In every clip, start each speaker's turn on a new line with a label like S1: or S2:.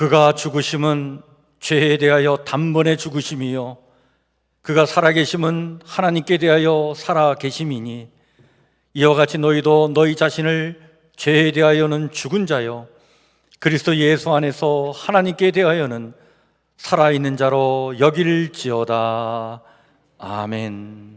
S1: 그가 죽으심은 죄에 대하여 단번에 죽으심이요 그가 살아계심은 하나님께 대하여 살아계심이니 이와 같이 너희도 너희 자신을 죄에 대하여는 죽은 자요 그리스도 예수 안에서 하나님께 대하여는 살아있는 자로 여길지어다. 아멘.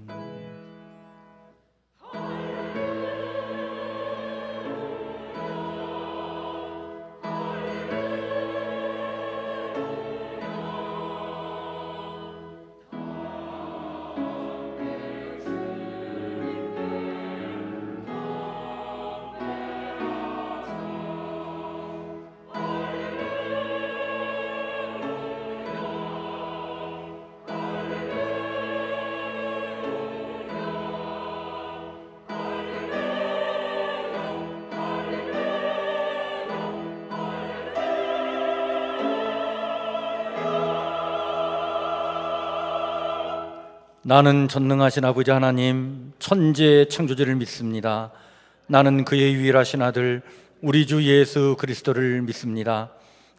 S1: 나는 전능하신 아버지 하나님 천지의 창조주를 믿습니다. 나는 그의 유일하신 아들 우리 주 예수 그리스도를 믿습니다.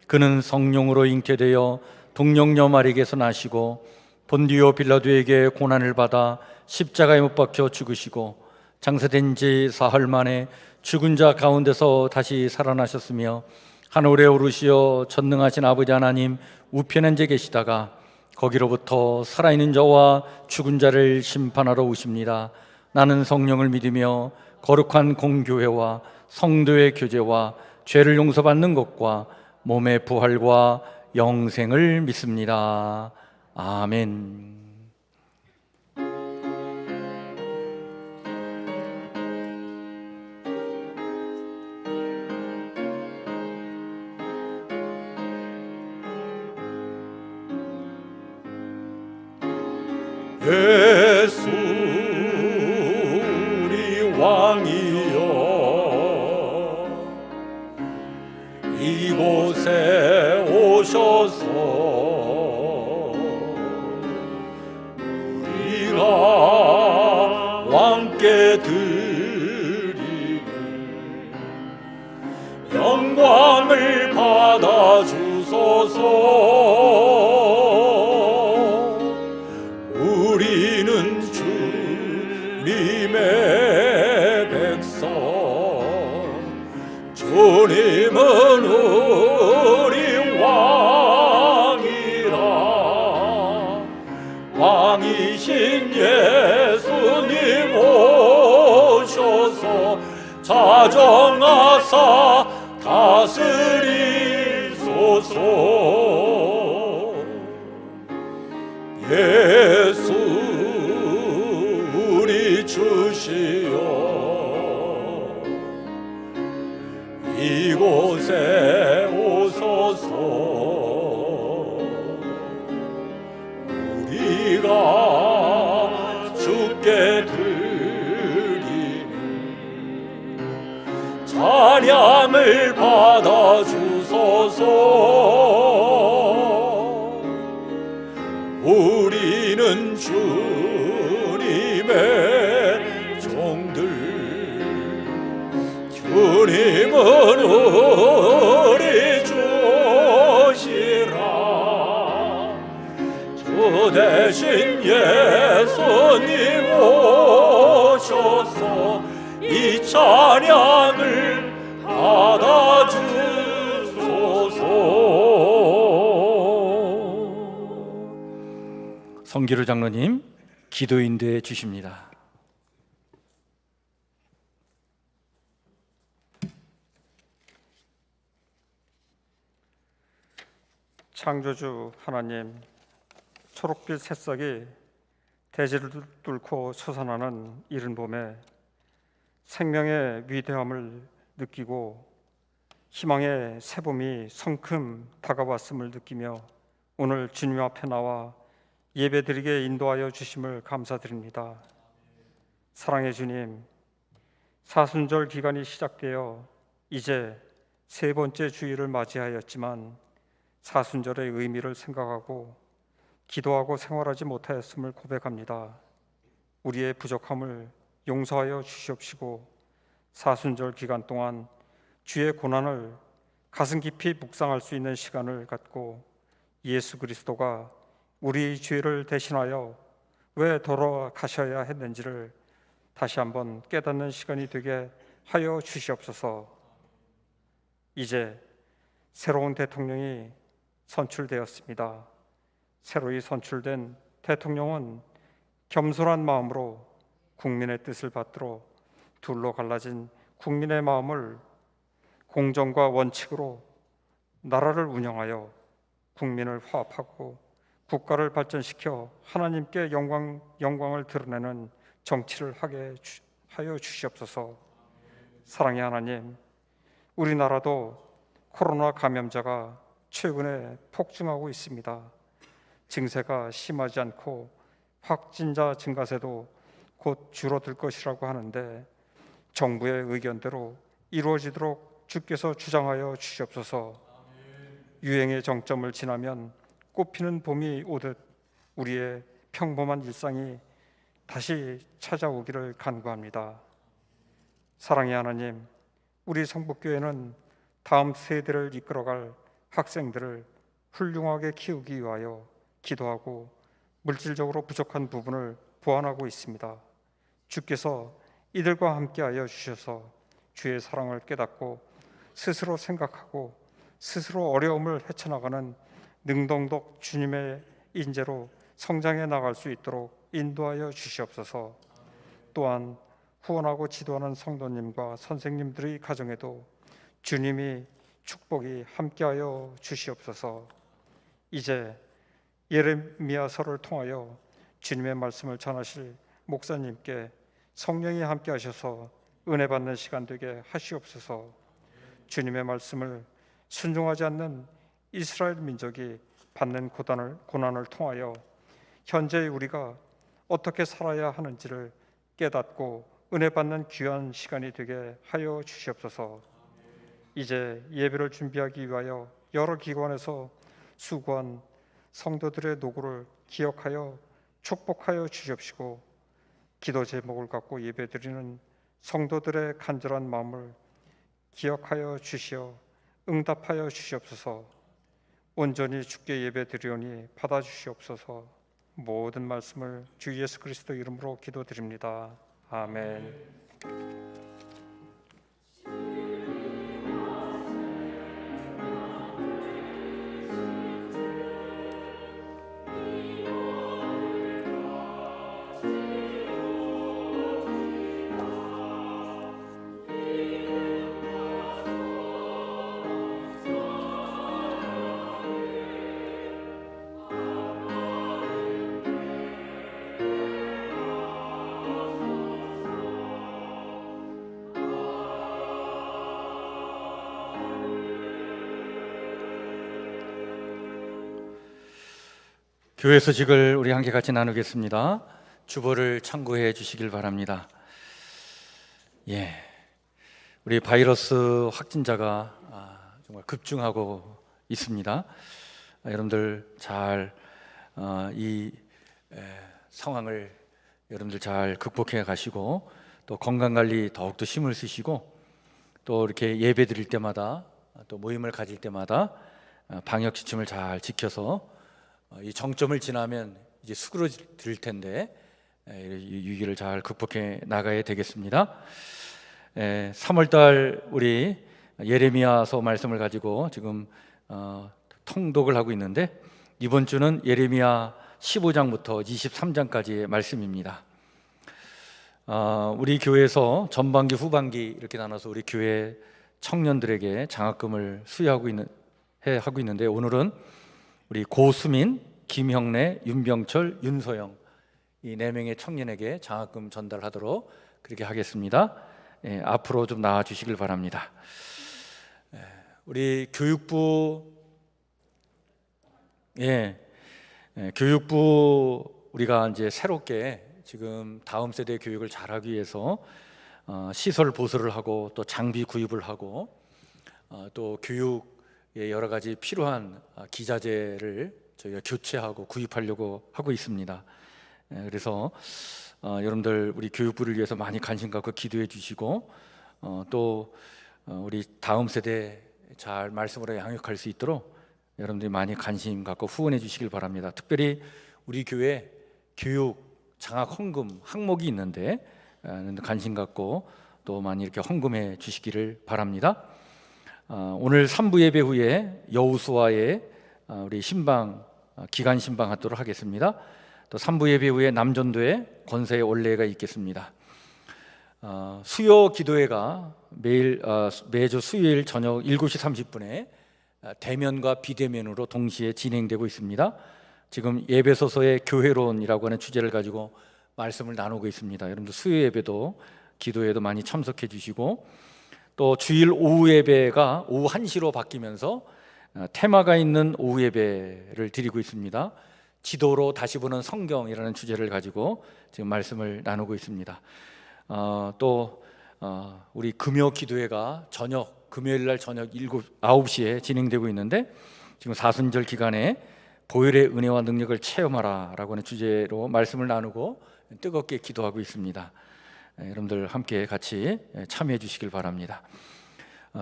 S1: 그는 성령으로 잉태되어 동정녀 마리에게서 나시고 본디오 빌라도에게 고난을 받아 십자가에 못 박혀 죽으시고 장사된 지 사흘 만에 죽은 자 가운데서 다시 살아나셨으며 하늘에 오르시어 전능하신 아버지 하나님 우편에 앉아 계시다가 거기로부터 살아있는 자와 죽은 자를 심판하러 오십니다. 나는 성령을 믿으며 거룩한 공교회와 성도의 교제와 죄를 용서받는 것과 몸의 부활과 영생을 믿습니다. 아멘.
S2: 예수 우리 왕이여 이곳에 오셔서 우리가 왕께 드리는 영광을 받아 주소서. 우리는 주님의 백성, 주님은 우리 왕이라. 왕이신 예수님 오셔서 자정하사 다스리소서. 예수 우리 주시여 이곳에 오소서. 우리가 주께 드리는 찬양을 받아 주소서. 우리는 주님의 종들, 주님은 우리 주시라. 주 대신 예수님 오셔서 이 찬양을 받아주소서.
S1: 성기로 장로님 기도인도해 주십니다.
S3: 창조주 하나님, 초록빛 새싹이 대지를 뚫고 솟아나는 이른 봄에 생명의 위대함을 느끼고 희망의 새봄이 성큼 다가왔음을 느끼며 오늘 주님 앞에 나와 예배드리게 인도하여 주심을 감사드립니다. 사랑의 주님, 사순절 기간이 시작되어 이제 세 번째 주일을 맞이하였지만 사순절의 의미를 생각하고 기도하고 생활하지 못하였음을 고백합니다. 우리의 부족함을 용서하여 주시옵시고 사순절 기간 동안 주의 고난을 가슴 깊이 묵상할 수 있는 시간을 갖고 예수 그리스도가 우리 죄를 대신하여 왜 돌아가셔야 했는지를 다시 한번 깨닫는 시간이 되게 하여 주시옵소서. 이제 새로운 대통령이 선출되었습니다. 새로이 선출된 대통령은 겸손한 마음으로 국민의 뜻을 받들어 둘로 갈라진 국민의 마음을 공정과 원칙으로 나라를 운영하여 국민을 화합하고 국가를 발전시켜 하나님께 영광을 드러내는 정치를 하게 하여 주시옵소서. 사랑의 하나님, 우리나라도 코로나 감염자가 최근에 폭증하고 있습니다. 증세가 심하지 않고 확진자 증가세도 곧 줄어들 것이라고 하는데 정부의 의견대로 이루어지도록 주께서 주장하여 주시옵소서. 유행의 정점을 지나면 꽃피는 봄이 오듯 우리의 평범한 일상이 다시 찾아오기를 간구합니다. 사랑의 하나님, 우리 성북교회는 다음 세대를 이끌어갈 학생들을 훌륭하게 키우기 위하여 기도하고 물질적으로 부족한 부분을 보완하고 있습니다. 주께서 이들과 함께하여 주셔서 주의 사랑을 깨닫고 스스로 생각하고 스스로 어려움을 헤쳐나가는 능동적 주님의 인재로 성장해 나갈 수 있도록 인도하여 주시옵소서. 또한 후원하고 지도하는 성도님과 선생님들의 가정에도 주님이 축복이 함께하여 주시옵소서. 이제 예레미야서를 통하여 주님의 말씀을 전하실 목사님께 성령이 함께하셔서 은혜 받는 시간 되게 하시옵소서. 주님의 말씀을 순종하지 않는 이스라엘 민족이 받는 고난을 통하여 현재 우리가 어떻게 살아야 하는지를 깨닫고 은혜 받는 귀한 시간이 되게 하여 주시옵소서. 이제 예배를 준비하기 위하여 여러 기관에서 수고한 성도들의 노고를 기억하여 축복하여 주시옵시고 기도 제목을 갖고 예배드리는 성도들의 간절한 마음을 기억하여 주시어 응답하여 주시옵소서. 온전히 주께 예배드리오니 받아주시옵소서. 모든 말씀을 주 예수 그리스도 이름으로 기도드립니다. 아멘.
S1: 교회 소식을 우리 함께 같이 나누겠습니다. 주보를 참고해 주시길 바랍니다. 우리 바이러스 확진자가 정말 급증하고 있습니다. 여러분들 잘 이 상황을 여러분들 잘 극복해 가시고 또 건강 관리 더욱더 힘을 쓰시고 또 이렇게 예배 드릴 때마다 또 모임을 가질 때마다 방역 지침을 잘 지켜서 이 정점을 지나면 이제 수그러들 텐데 이 위기를 잘 극복해 나가야 되겠습니다. 3월달 우리 예레미야서 말씀을 가지고 지금 통독을 하고 있는데 이번 주는 예레미야 15장부터 23장까지의 말씀입니다. 우리 교회에서 전반기 후반기 이렇게 나눠서 우리 교회 청년들에게 장학금을 수여하고 있는데 오늘은 우리 고수민, 김형래, 윤병철, 윤소영 이 4명의 청년에게 장학금 전달하도록 그렇게 하겠습니다. 앞으로 좀 나와 주시길 바랍니다. 우리 교육부 우리가 이제 새롭게 지금 다음 세대 교육을 잘하기 위해서 시설 보수를 하고 또 장비 구입을 하고 또 교육에 여러 가지 필요한 기자재를 저희가 교체하고 구입하려고 하고 있습니다. 그래서 여러분들 우리 교육부를 위해서 많이 관심 갖고 기도해 주시고 또 우리 다음 세대 잘 말씀으로 양육할 수 있도록 여러분들이 많이 관심 갖고 후원해 주시길 바랍니다. 특별히 우리 교회 교육 장학 헌금 항목이 있는데 관심 갖고 또 많이 이렇게 헌금해 주시기를 바랍니다. 오늘 3부 예배 후에 여우수와의 우리 신방 기간 신방 하도록 하겠습니다. 또 3부 예배 후에 남전도에 권사의 올례가 있겠습니다. 수요 기도회가 매주 수요일 저녁 7시 30분에 대면과 비대면으로 동시에 진행되고 있습니다. 지금 예배소서의 교회론이라고 하는 주제를 가지고 말씀을 나누고 있습니다. 여러분들 수요 예배도 기도회도 많이 참석해 주시고, 또 주일 오후 예배가 오후 1시로 바뀌면서 테마가 있는 오후 예배를 드리고 있습니다. 지도로 다시 보는 성경이라는 주제를 가지고 지금 말씀을 나누고 있습니다. 또 우리 금요 기도회가 금요일 날 저녁 9시에 진행되고 있는데, 지금 사순절 기간에 보혈의 은혜와 능력을 체험하라 라고 하는 주제로 말씀을 나누고 뜨겁게 기도하고 있습니다. 여러분들 함께 같이 참여해 주시길 바랍니다.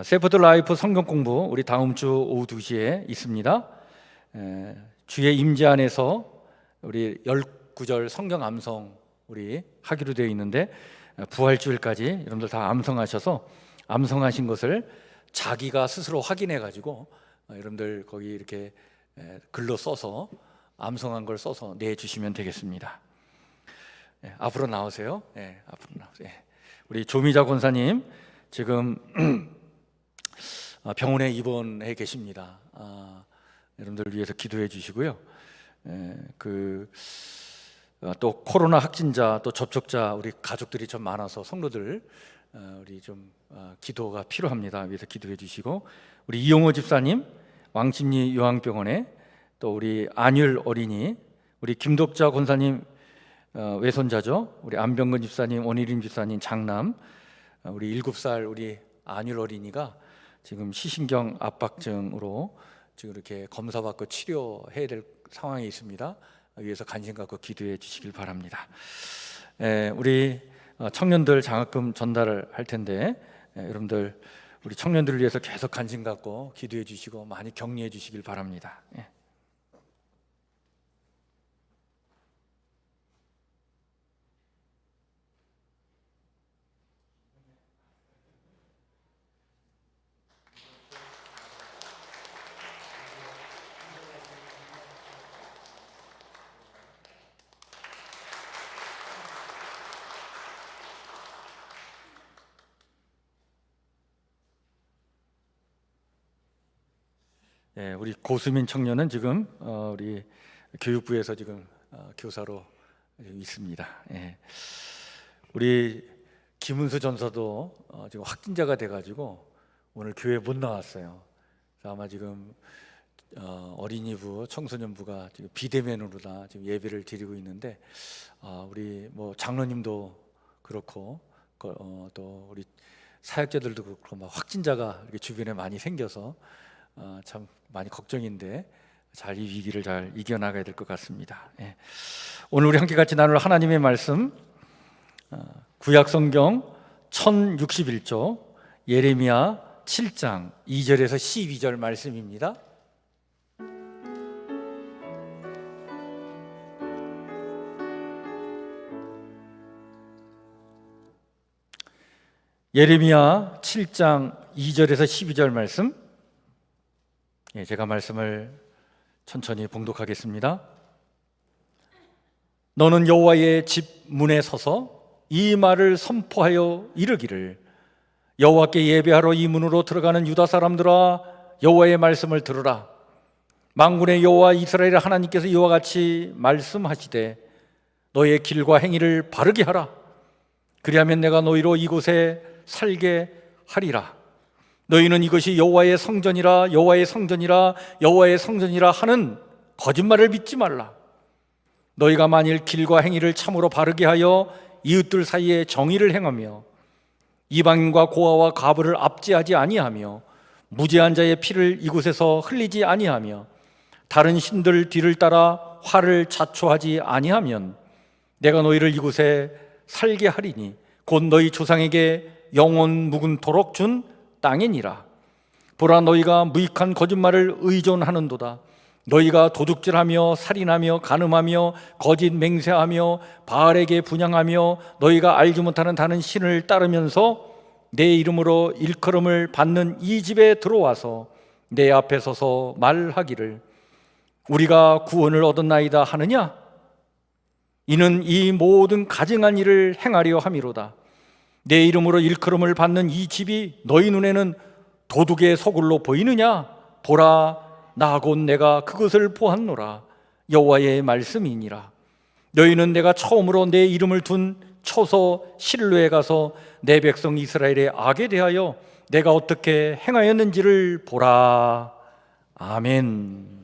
S1: 세포드 라이프 성경 공부 우리 다음 주 오후 2시에 있습니다. 주의 임재 안에서 우리 19절 성경 암송 우리 하기로 되어 있는데, 부활주일까지 여러분들 다 암송하셔서 암송하신 것을 자기가 스스로 확인해 가지고 여러분들 거기 이렇게 글로 써서 암송한 걸 써서 내주시면 되겠습니다. 앞으로 나오세요. 앞으로 나오세요. 우리 조미자 권사님 지금 병원에 입원해 계십니다. 여러분들 위해서 기도해 주시고요. 또 코로나 확진자 또 접촉자 우리 가족들이 좀 많아서 성도들 우리 좀 기도가 필요합니다. 위해서 기도해 주시고, 우리 이용호 집사님 왕십리 요양병원에, 또 우리 안율 어린이, 우리 김독자 권사님 외손자죠. 우리 안병근 집사님, 원일임 집사님 장남, 우리 7살 우리 안율 어린이가 지금 시신경 압박증으로 지금 이렇게 검사받고 치료해야 될 상황에 있습니다. 위해서 관심 갖고 기도해 주시길 바랍니다. 우리 청년들 장학금 전달을 할 텐데, 여러분들 우리 청년들을 위해서 계속 관심 갖고 기도해 주시고 많이 격려해 주시길 바랍니다. 우리 고수민 청년은 지금 우리 교육부에서 지금 교사로 있습니다. 우리 김은수 전사도 지금 확진자가 돼가지고 오늘 교회 못 나왔어요. 그래서 아마 지금 어린이부, 청소년부가 지금 비대면으로 다 지금 예배를 드리고 있는데, 우리 뭐 장로님도 그렇고 또 우리 사역자들도 그렇고 막 확진자가 이렇게 주변에 많이 생겨서 참 많이 걱정인데 잘 이 위기를 잘 이겨나가야 될 것 같습니다. 오늘 우리 함께 같이 나눌 하나님의 말씀, 구약성경 1061조 예레미야 7장 2절에서 12절 말씀입니다. 예레미야 7장 2절에서 12절 말씀, 제가 말씀을 천천히 봉독하겠습니다. 너는 여호와의 집 문에 서서 이 말을 선포하여 이르기를, 여호와께 예배하러 이 문으로 들어가는 유다 사람들아, 여호와의 말씀을 들으라. 만군의 여호와 이스라엘 하나님께서 이와 같이 말씀하시되, 너의 길과 행위를 바르게 하라. 그리하면 내가 너희로 이곳에 살게 하리라. 너희는 이것이 여호와의 성전이라, 여호와의 성전이라, 여호와의 성전이라 하는 거짓말을 믿지 말라. 너희가 만일 길과 행위를 참으로 바르게 하여 이웃들 사이에 정의를 행하며 이방인과 고아와 과부를 압제하지 아니하며 무죄한 자의 피를 이곳에서 흘리지 아니하며 다른 신들 뒤를 따라 화를 자초하지 아니하면 내가 너희를 이곳에 살게 하리니 곧 너희 조상에게 영원 묵은토록 준 땅이니라. 보라, 너희가 무익한 거짓말을 의존하는도다. 너희가 도둑질하며 살인하며 간음하며 거짓 맹세하며 바알에게 분향하며 너희가 알지 못하는 다른 신을 따르면서 내 이름으로 일컬음을 받는 이 집에 들어와서 내 앞에 서서 말하기를 우리가 구원을 얻었나이다 하느냐? 이는 이 모든 가증한 일을 행하려 함이로다. 내 이름으로 일컬음을 받는 이 집이 너희 눈에는 도둑의 소굴로 보이느냐? 보라, 나 곧 내가 그것을 보았노라. 여호와의 말씀이니라. 너희는 내가 처음으로 내 이름을 둔 처소 실로에 가서 내 백성 이스라엘의 악에 대하여 내가 어떻게 행하였는지를 보라. 아멘.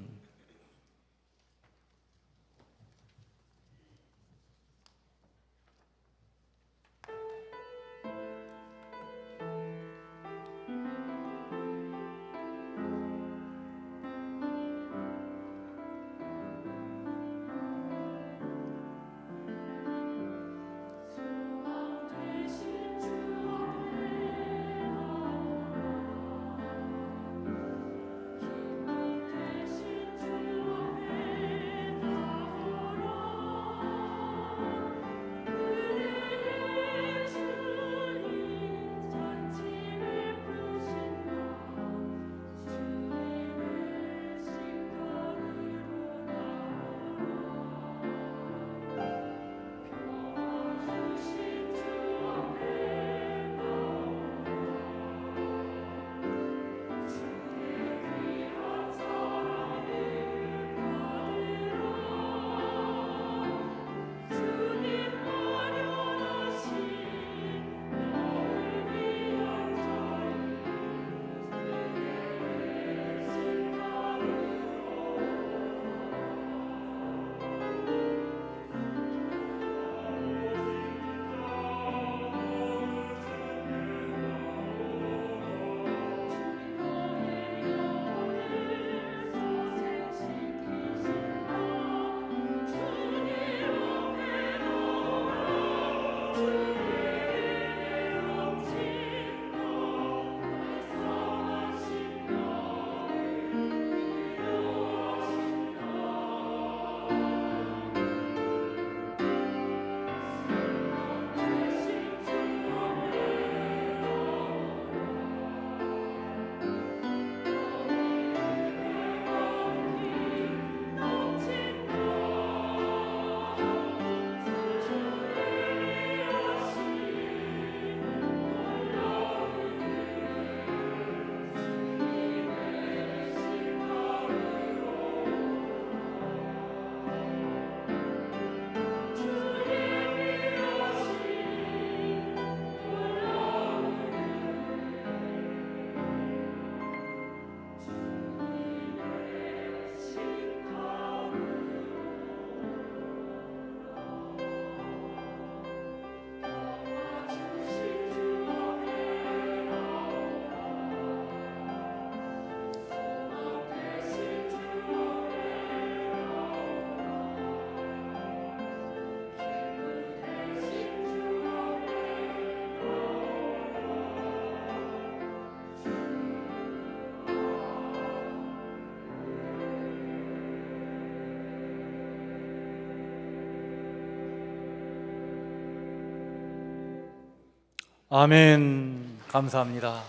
S1: 아멘. 감사합니다.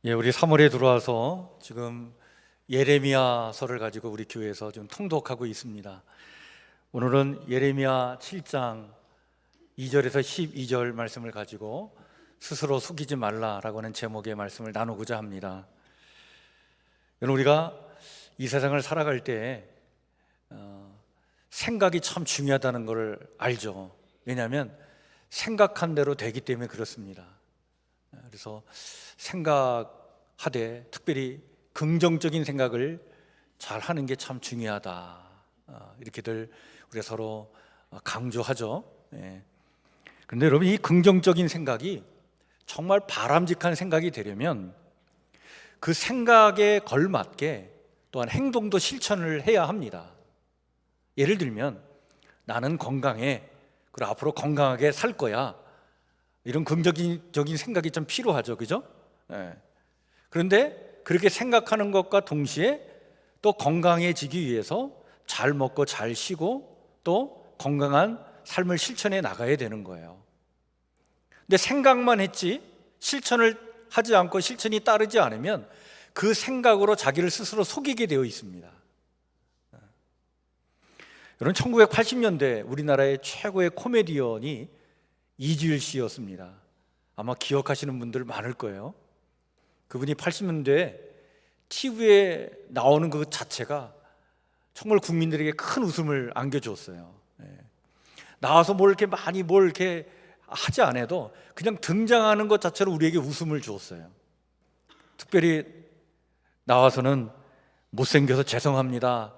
S1: 예, 우리 3월에 들어와서 지금 예레미야서를 가지고 우리 교회에서 좀 통독하고 있습니다. 오늘은 예레미야 7장 2절에서 12절 말씀을 가지고 스스로 속이지 말라라고 하는 제목의 말씀을 나누고자 합니다. 여러분, 우리가 이 세상을 살아갈 때 생각이 참 중요하다는 것을 알죠. 왜냐하면 생각한 대로 되기 때문에 그렇습니다. 그래서 생각하되 특별히 긍정적인 생각을 잘 하는 게 참 중요하다, 이렇게들 우리가 서로 강조하죠. 그런데 여러분, 이 긍정적인 생각이 정말 바람직한 생각이 되려면 그 생각에 걸맞게 또한 행동도 실천을 해야 합니다. 예를 들면 나는 건강해, 그리고 앞으로 건강하게 살 거야 이런 긍정적인 생각이 좀 필요하죠, 그죠? 예. 그런데 그렇게 생각하는 것과 동시에 또 건강해지기 위해서 잘 먹고 잘 쉬고 또 건강한 삶을 실천해 나가야 되는 거예요. 근데 생각만 했지 실천을 하지 않고 실천이 따르지 않으면 그 생각으로 자기를 스스로 속이게 되어 있습니다. 여러분, 1980년대 우리나라의 최고의 코미디언이 이주일 씨였습니다. 아마 기억하시는 분들 많을 거예요. 그분이 80년대에 TV에 나오는 그 자체가 정말 국민들에게 큰 웃음을 안겨주었어요. 나와서 뭘 이렇게 하지 않아도 그냥 등장하는 것 자체로 우리에게 웃음을 주었어요. 특별히 나와서는 못생겨서 죄송합니다,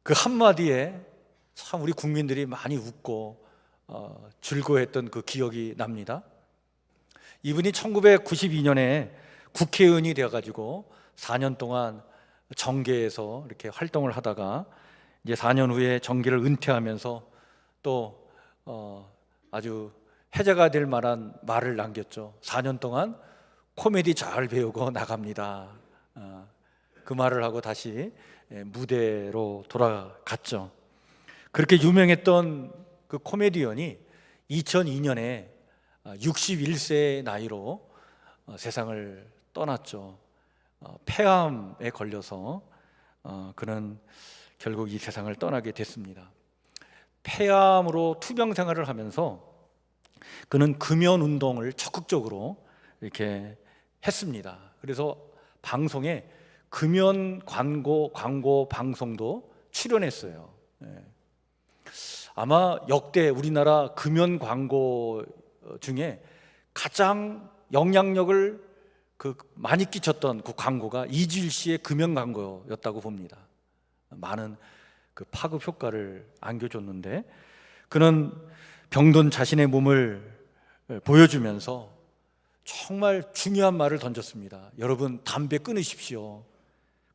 S1: 그 한마디에 참 우리 국민들이 많이 웃고 즐거워했던 그 기억이 납니다. 이분이 1992년에 국회의원이 되어가지고 4년 동안 정계에서 이렇게 활동을 하다가 이제 4년 후에 정계를 은퇴하면서 또 아주 해자가 될 만한 말을 남겼죠. 4년 동안 코미디 잘 배우고 나갑니다. 그 말을 하고 다시 무대로 돌아갔죠. 그렇게 유명했던 그 코미디언이 2002년에 61세의 나이로 세상을 떠났죠. 폐암에 걸려서 그는 결국 이 세상을 떠나게 됐습니다. 폐암으로 투병 생활을 하면서 그는 금연 운동을 적극적으로 이렇게 했습니다. 그래서 방송에 금연 광고 방송도 출연했어요. 아마 역대 우리나라 금연 광고 중에 가장 영향력을 많이 끼쳤던 그 광고가 이주일 씨의 금연 광고였다고 봅니다. 많은 그 파급 효과를 안겨줬는데 그는 병든 자신의 몸을 보여주면서 정말 중요한 말을 던졌습니다. 여러분, 담배 끊으십시오.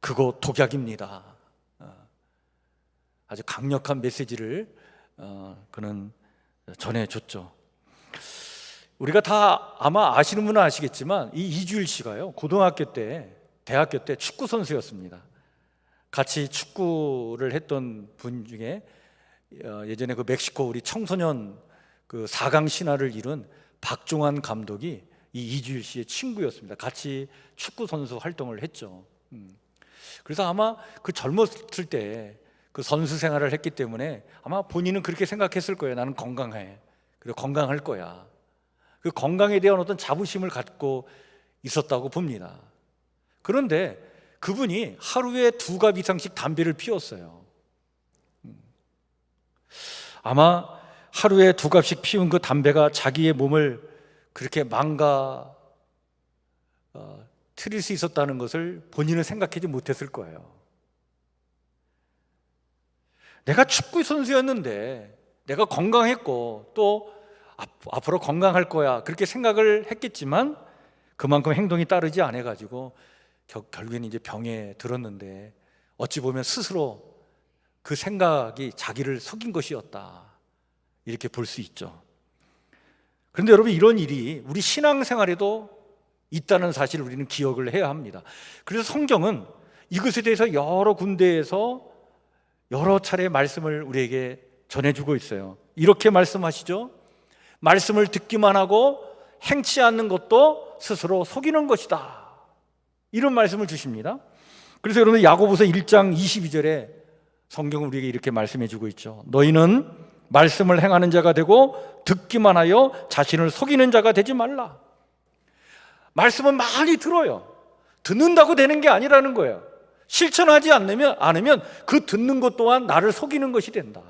S1: 그거 독약입니다. 아주 강력한 메시지를 그는 전해줬죠. 우리가 다 아마 아시는 분은 아시겠지만 이 이주일 씨가요, 고등학교 때, 대학교 때 축구 선수였습니다. 같이 축구를 했던 분 중에 예전에 그 멕시코 우리 청소년 그 4강 신화를 이룬 박종환 감독이 이 이주일 씨의 친구였습니다. 같이 축구 선수 활동을 했죠. 그래서 아마 그 젊었을 때 그 선수 생활을 했기 때문에 아마 본인은 그렇게 생각했을 거예요. 나는 건강해. 그리고 건강할 거야. 그 건강에 대한 어떤 자부심을 갖고 있었다고 봅니다. 그런데 그분이 하루에 2갑 이상씩 담배를 피웠어요. 아마 하루에 2갑씩 피운 그 담배가 자기의 몸을 그렇게 틀릴 수 있었다는 것을 본인은 생각하지 못했을 거예요. 내가 축구 선수였는데 내가 건강했고 또 앞으로 건강할 거야 그렇게 생각을 했겠지만 그만큼 행동이 따르지 않아가지고 결국에는 이제 병에 들었는데 어찌 보면 스스로 그 생각이 자기를 속인 것이었다 이렇게 볼 수 있죠. 그런데 여러분, 이런 일이 우리 신앙생활에도 있다는 사실을 우리는 기억을 해야 합니다. 그래서 성경은 이것에 대해서 여러 군데에서 여러 차례 말씀을 우리에게 전해주고 있어요. 이렇게 말씀하시죠. 말씀을 듣기만 하고 행치 않는 것도 스스로 속이는 것이다. 이런 말씀을 주십니다. 그래서 여러분, 야고보서 1장 22절에 성경은 우리에게 이렇게 말씀해 주고 있죠. 너희는 말씀을 행하는 자가 되고 듣기만 하여 자신을 속이는 자가 되지 말라. 말씀은 많이 들어요. 듣는다고 되는 게 아니라는 거예요. 실천하지 않으면 그 듣는 것 또한 나를 속이는 것이 된다.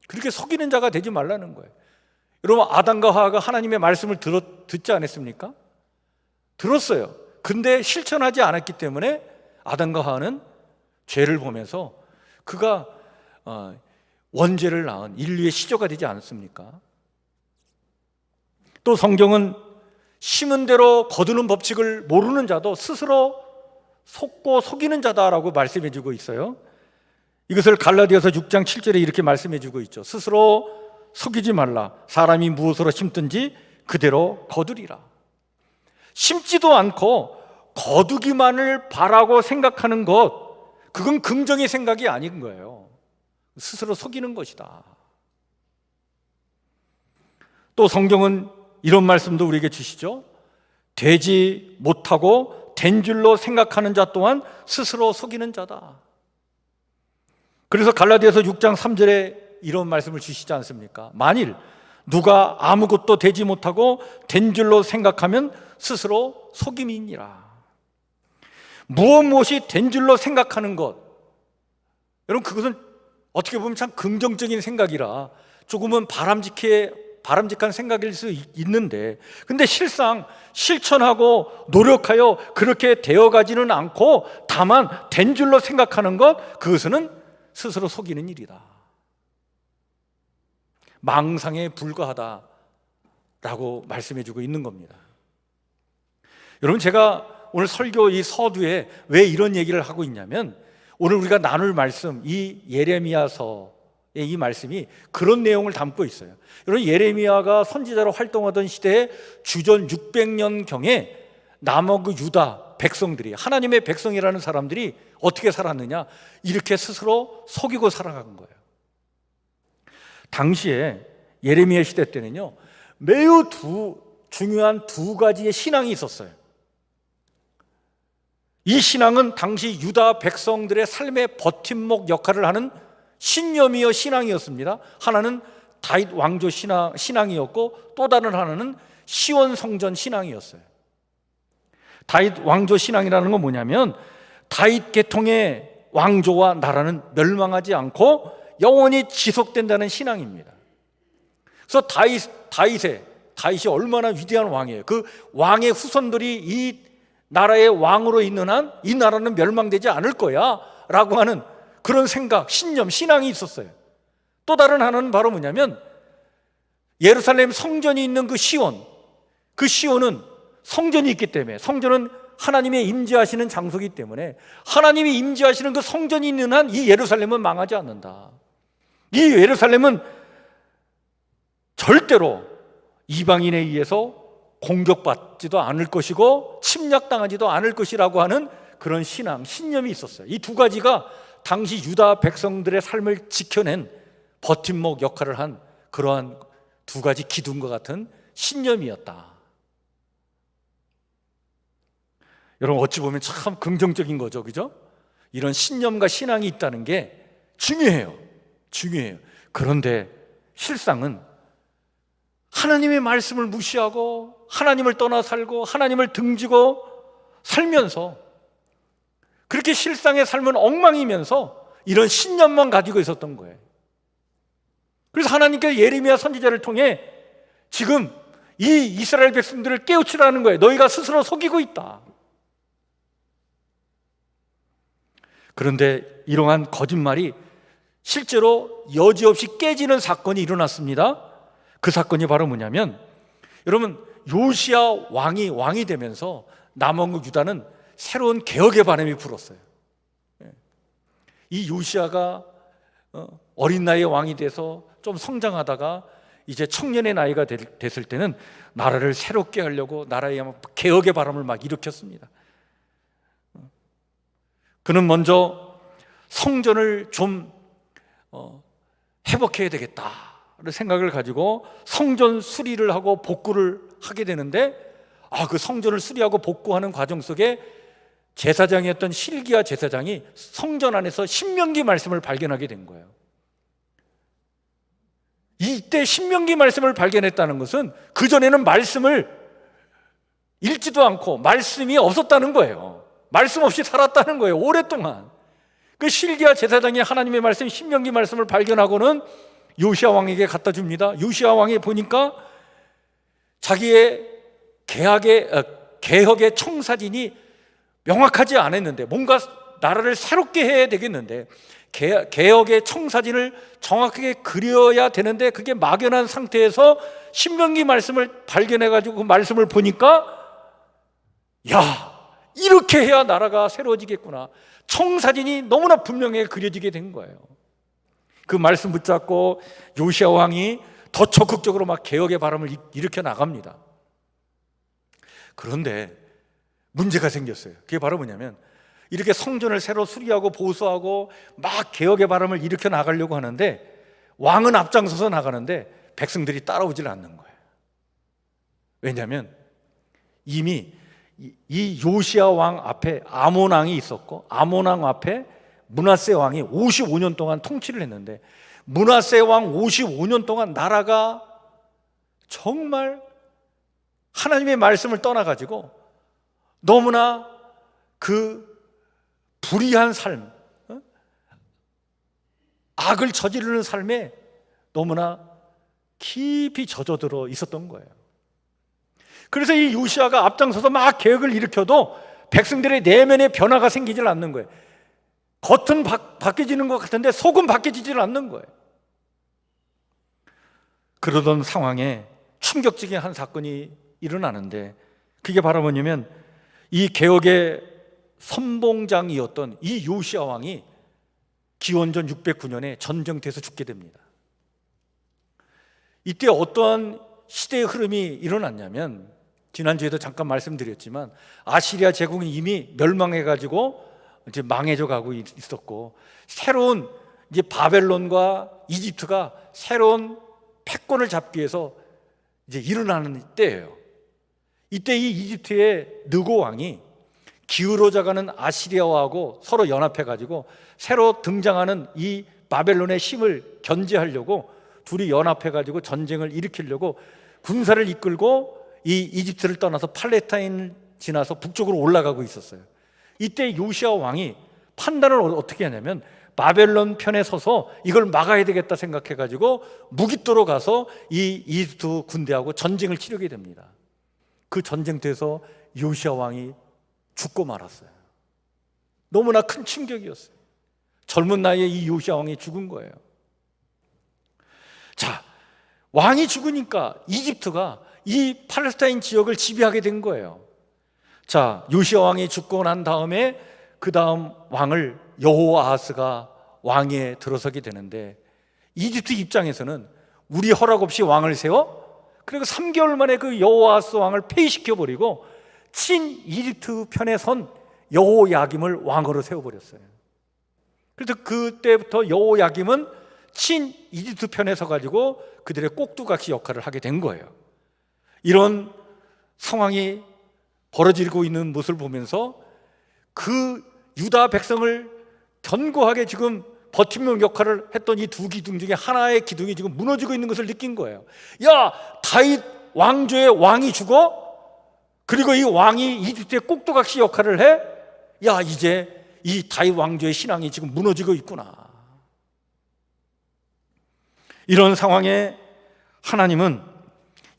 S1: 그렇게 속이는 자가 되지 말라는 거예요. 여러분, 아담과 하와가 하나님의 말씀을 듣지 않았습니까? 들었어요. 근데 실천하지 않았기 때문에 아담과 하와는 죄를 보면서 그가 원죄를 낳은 인류의 시조가 되지 않았습니까? 또 성경은 심은 대로 거두는 법칙을 모르는 자도 스스로 속고 속이는 자다라고 말씀해 주고 있어요. 이것을 갈라디아서 6장 7절에 이렇게 말씀해 주고 있죠. 스스로 속이지 말라. 사람이 무엇으로 심든지 그대로 거두리라. 심지도 않고 거두기만을 바라고 생각하는 것, 그건 긍정의 생각이 아닌 거예요. 스스로 속이는 것이다. 또 성경은 이런 말씀도 우리에게 주시죠. 되지 못하고 된 줄로 생각하는 자 또한 스스로 속이는 자다. 그래서 갈라디아서 6장 3절에 이런 말씀을 주시지 않습니까? 만일 누가 아무것도 되지 못하고 된 줄로 생각하면 스스로 속임이니라. 무엇이 된 줄로 생각하는 것, 여러분, 그것은 어떻게 보면 참 긍정적인 생각이라 조금은 바람직한 생각일 수 있는데, 근데 실상 실천하고 노력하여 그렇게 되어가지는 않고 다만 된 줄로 생각하는 것, 그것은 스스로 속이는 일이다. 망상에 불과하다라고 말씀해주고 있는 겁니다. 여러분, 제가 오늘 설교 이 서두에 왜 이런 얘기를 하고 있냐면, 오늘 우리가 나눌 말씀, 이 예레미야서의 이 말씀이 그런 내용을 담고 있어요. 여러분, 예레미야가 선지자로 활동하던 시대에 주전 600년경에 남아그 유다 백성들이, 하나님의 백성이라는 사람들이 어떻게 살았느냐, 이렇게 스스로 속이고 살아간 거예요. 당시에 예레미야 시대 때는요, 매우 중요한 두 가지의 신앙이 있었어요. 이 신앙은 당시 유다 백성들의 삶의 버팀목 역할을 하는 신념이요 신앙이었습니다. 하나는 다윗 왕조 신앙이었고, 또 다른 하나는 시온 성전 신앙이었어요. 다윗 왕조 신앙이라는 건 뭐냐면, 다윗 계통의 왕조와 나라는 멸망하지 않고 영원히 지속된다는 신앙입니다. 그래서 다윗이 얼마나 위대한 왕이에요. 그 왕의 후손들이 이 나라의 왕으로 있는 한 이 나라는 멸망되지 않을 거야 라고 하는 그런 생각, 신념, 신앙이 있었어요. 또 다른 하나는 바로 뭐냐면, 예루살렘 성전이 있는 그 시온은 성전이 있기 때문에, 성전은 하나님의 임재하시는 장소이기 때문에 하나님이 임재하시는 그 성전이 있는 한 이 예루살렘은 망하지 않는다. 이 예루살렘은 절대로 이방인에 의해서 공격받지도 않을 것이고 침략당하지도 않을 것이라고 하는 그런 신념이 있었어요. 이 두 가지가 당시 유다 백성들의 삶을 지켜낸 버팀목 역할을 한 그러한 두 가지 기둥과 같은 신념이었다. 여러분, 어찌 보면 참 긍정적인 거죠, 그죠? 이런 신념과 신앙이 있다는 게 중요해요. 그런데 실상은 하나님의 말씀을 무시하고 하나님을 떠나 살고 하나님을 등지고 살면서, 그렇게 실상의 삶은 엉망이면서 이런 신념만 가지고 있었던 거예요. 그래서 하나님께서 예레미야 선지자를 통해 지금 이 이스라엘 백성들을 깨우치라는 거예요. 너희가 스스로 속이고 있다. 그런데 이러한 거짓말이 실제로 여지없이 깨지는 사건이 일어났습니다. 그 사건이 바로 뭐냐면, 여러분, 요시야 왕이 되면서 남왕국 유다는 새로운 개혁의 바람이 불었어요. 이 요시야가 어린 나이에 왕이 돼서 좀 성장하다가 이제 청년의 나이가 됐을 때는 나라를 새롭게 하려고 나라에 개혁의 바람을 막 일으켰습니다. 그는 먼저 성전을 좀 회복해야 되겠다는 생각을 가지고 성전 수리를 하고 복구를 하게 되는데, 그 성전을 수리하고 복구하는 과정 속에 제사장이었던 실기야 제사장이 성전 안에서 신명기 말씀을 발견하게 된 거예요. 이때 신명기 말씀을 발견했다는 것은 그전에는 말씀을 읽지도 않고 말씀이 없었다는 거예요. 말씀 없이 살았다는 거예요, 오랫동안. 그 실기야 제사장이 하나님의 말씀, 신명기 말씀을 발견하고는 요시야 왕에게 갖다 줍니다. 요시야 왕이 보니까 자기의 개혁의 청사진이 명확하지 않았는데, 뭔가 나라를 새롭게 해야 되겠는데 개혁의 청사진을 정확하게 그려야 되는데 그게 막연한 상태에서 신명기 말씀을 발견해가지고 그 말씀을 보니까, 야, 이렇게 해야 나라가 새로워지겠구나. 청사진이 너무나 분명하게 그려지게 된 거예요. 그 말씀 붙잡고 요시야 왕이 더 적극적으로 막 개혁의 바람을 일으켜 나갑니다. 그런데 문제가 생겼어요. 그게 바로 뭐냐면, 이렇게 성전을 새로 수리하고 보수하고 막 개혁의 바람을 일으켜 나가려고 하는데, 왕은 앞장서서 나가는데 백성들이 따라오질 않는 거예요. 왜냐하면 이미 이 요시야 왕 앞에 아몬 왕이 있었고, 아몬 왕 앞에 므낫세 왕이 55년 동안 통치를 했는데, 므낫세 왕 55년 동안 나라가 정말 하나님의 말씀을 떠나가지고 너무나 그 불의한 삶, 악을 저지르는 삶에 너무나 깊이 젖어들어 있었던 거예요. 그래서 이 요시야가 앞장서서 막 개혁을 일으켜도 백성들의 내면에 변화가 생기질 않는 거예요. 겉은 바뀌어지는 것 같은데 속은 바뀌어지질 않는 거예요. 그러던 상황에 충격적인 한 사건이 일어나는데, 그게 바로 뭐냐면, 이 개혁의 선봉장이었던 이 요시야 왕이 기원전 609년에 전쟁터에서 죽게 됩니다. 이때 어떠한 시대의 흐름이 일어났냐면, 지난주에도 잠깐 말씀드렸지만 아시리아 제국이 이미 멸망해가지고 이제 망해져 가고 있었고, 새로운 이제 바벨론과 이집트가 새로운 패권을 잡기 위해서 이제 일어나는 때예요. 이때 이 이집트의 느고 왕이 기울어져가는 아시리아하고 서로 연합해가지고 새로 등장하는 이 바벨론의 힘을 견제하려고 둘이 연합해가지고 전쟁을 일으키려고 군사를 이끌고 이 이집트를 떠나서 팔레스타인을 지나서 북쪽으로 올라가고 있었어요. 이때 요시야 왕이 판단을 어떻게 하냐면, 바벨론 편에 서서 이걸 막아야 되겠다 생각해가지고 무기토로 가서 이 이집트 군대하고 전쟁을 치르게 됩니다. 그 전쟁터에서 요시야 왕이 죽고 말았어요. 너무나 큰 충격이었어요. 젊은 나이에 이 요시야 왕이 죽은 거예요. 자, 왕이 죽으니까 이집트가 이 팔레스타인 지역을 지배하게 된 거예요. 자, 요시야 왕이 죽고 난 다음에 그 다음 왕을 여호아하스가 왕위에 들어서게 되는데, 이집트 입장에서는 우리 허락 없이 왕을 세워? 그리고 3개월 만에 그 여호아하스 왕을 폐위시켜버리고 친 이집트 편에 선 여호야김을 왕으로 세워버렸어요. 그래서 그때부터 여호야김은 친 이집트 편에 서가지고 그들의 꼭두각시 역할을 하게 된 거예요. 이런 상황이 벌어지고 있는 모습을 보면서 그 유다 백성을 견고하게 지금 버팀목 역할을 했던 이 두 기둥 중에 하나의 기둥이 지금 무너지고 있는 것을 느낀 거예요. 야, 다윗 왕조의 왕이 죽어? 그리고 이 왕이 이집트의 꼭두각시 역할을 해? 야, 이제 이 다윗 왕조의 신앙이 지금 무너지고 있구나. 이런 상황에 하나님은